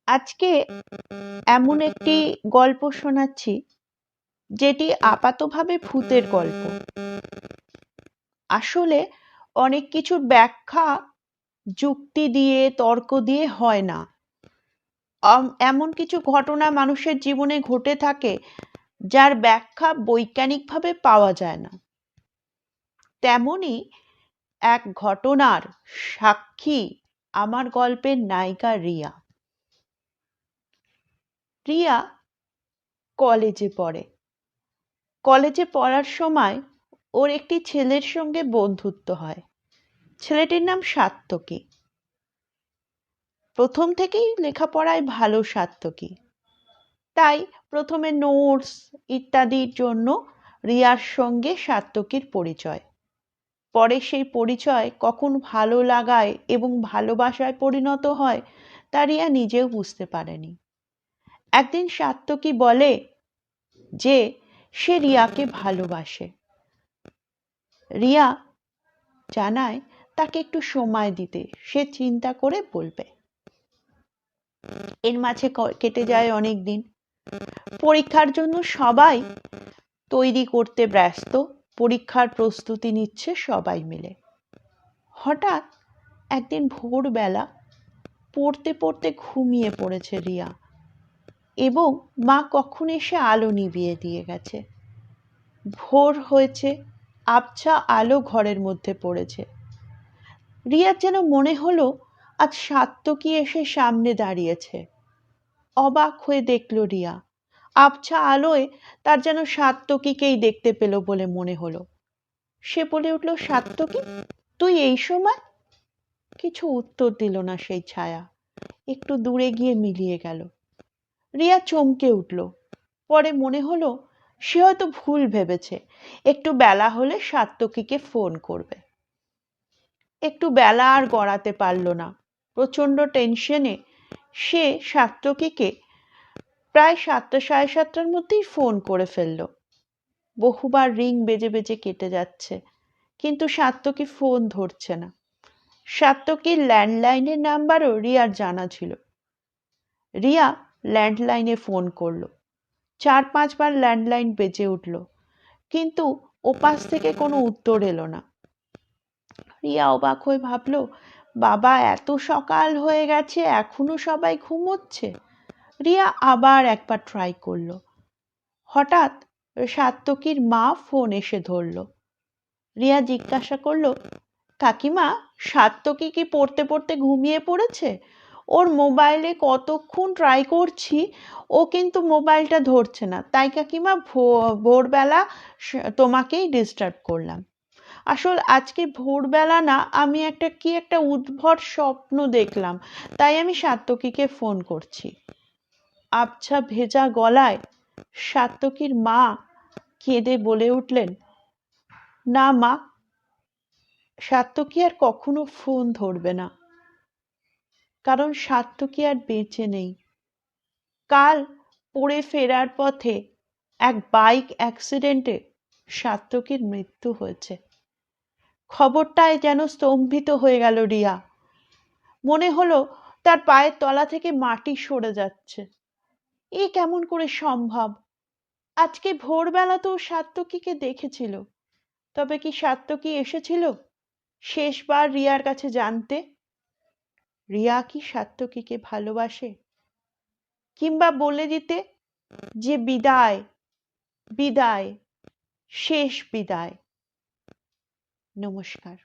আজকে এমন একটি গল্প শোনাচ্ছি যেটি আপাতভাবে ভূতের গল্প। আসলে অনেক কিছুর ব্যাখ্যা যুক্তি দিয়ে তর্ক দিয়ে হয় না। এমন কিছু ঘটনা মানুষের জীবনে ঘটে থাকে যার ব্যাখ্যা বৈজ্ঞানিকভাবে পাওয়া যায় না। তেমনি এক ঘটনার সাক্ষী আমার গল্পের নায়িকা রিয়া। রিয়া কলেজে পড়ে। কলেজে পড়ার সময় ওর একটি ছেলের সঙ্গে বন্ধুত্ব হয়। ছেলেটির নাম সাত্তকী। প্রথম থেকেই লেখাপড়ায় ভালো সাত্তকী। তাই প্রথমে নোটস ইত্যাদির জন্য রিয়ার সঙ্গে সাত্তকীর পরিচয়। পরে সেই পরিচয় কখন ভালো লাগায় এবং ভালোবাসায় পরিণত হয় তা রিয়া নিজেও বুঝতে পারেনি। একদিন সাত্তকী বলে যে সে রিয়াকে ভালোবাসে। রিয়া জানায় তাকে একটু সময় দিতে, সে চিন্তা করে বলবে। এর মাঝে কেটে যায় অনেক দিন। পরীক্ষার জন্য সবাই তৈরি করতে ব্যস্ত, পরীক্ষার প্রস্তুতি নিচ্ছে সবাই মিলে। হঠাৎ একদিন ভোরবেলা পড়তে পড়তে ঘুমিয়ে পড়েছে রিয়া এবং মা কখন এসে আলো নিভিয়ে দিয়ে গেছে। ভোর হয়েছে, আবছা আলো ঘরের মধ্যে পড়েছে। রিয়ার যেন মনে হলো আজ সাত্তকী এসে সামনে দাঁড়িয়েছে। অবাক হয়ে দেখল রিয়া, আবছা আলোয় তার যেন সাত্তকীকেই দেখতে পেল বলে মনে হলো। সে বলে উঠল, সাত্তকী, তুই এই সময়? কিছু উত্তর দিল না সেই ছায়া, একটু দূরে গিয়ে মিলিয়ে গেল। রিয়া চমকে উঠল। পরে মনে হলো সে হয়তো ভুল ভেবেছে, একটু বেলা হলে সাত্তকীকে ফোন করবে। একটু বেলা আর গড়াতে পারল না। প্রচন্ড টেনশনে সে সাত্তকীকে প্রায় 7টা সাড়ে 7টার মধ্যেই ফোন করে ফেলল। বহুবার রিং বেজে বেজে কেটে যাচ্ছে, কিন্তু সাত্তকী ফোন ধরছে না। সাত্তকীর ল্যান্ডলাইনের নাম্বারও রিয়ার জানা ছিল। রিয়া ল্যান্ডলাইনে ফোন করল। 4-5 বার ল্যান্ডলাইন বেজে উঠল, কিন্তু ওপাশ থেকে কোনো উত্তর এলো না। রিয়া অবাক হয়ে ভাবল, বাবা এত সকাল হয়ে গেছে, এখনো সবাই ঘুমোচ্ছে। রিয়া আবার একবার ট্রাই করলো। হঠাৎ সাত্তকীর মা ফোন এসে ধরল। রিয়া জিজ্ঞাসা করলো, কাকিমা, সাত্তকী কি পড়তে পড়তে ঘুমিয়ে পড়েছে? ওর মোবাইলে কতক্ষণ ট্রাই করছি, ও কিন্তু মোবাইলটা ধরছে না। তাই কাকিমা ভোরবেলা তোমাকেই ডিস্টার্ব করলাম। আসল আজকে ভোরবেলা না, আমি একটা উদ্ভট স্বপ্ন দেখলাম, তাই আমি সাত্তকীকে ফোন করছি। আবছা ভেজা গলায় সাত্তকীর মা কেঁদে বলে উঠলেন, না মা, সাত্তকী আর কখনো ফোন ধরবে না, কারণ সাত্তকী আর বেঁচে নেই। কাল পড়ে ফেরার পথে এক বাইক অ্যাক্সিডেন্টে সাত্তকীর মৃত্যু হয়েছে। খবরটায় যেন স্তম্ভিত হয়ে গেল রিয়া। মনে হলো তার পায়ের তলা থেকে মাটি সরে যাচ্ছে। এ কেমন করে সম্ভব? আজকে ভোরবেলা তো সাত্তকীকে দেখেছিল। তবে কি সাত্তকী এসেছিল শেষবার রিয়ার কাছে জানতে রিয়া কি সাত্তকীকে ভালোবাসে, কিংবা বলে দিতে যে বিদায়, বিদায়, শেষ বিদায়। নমস্কার।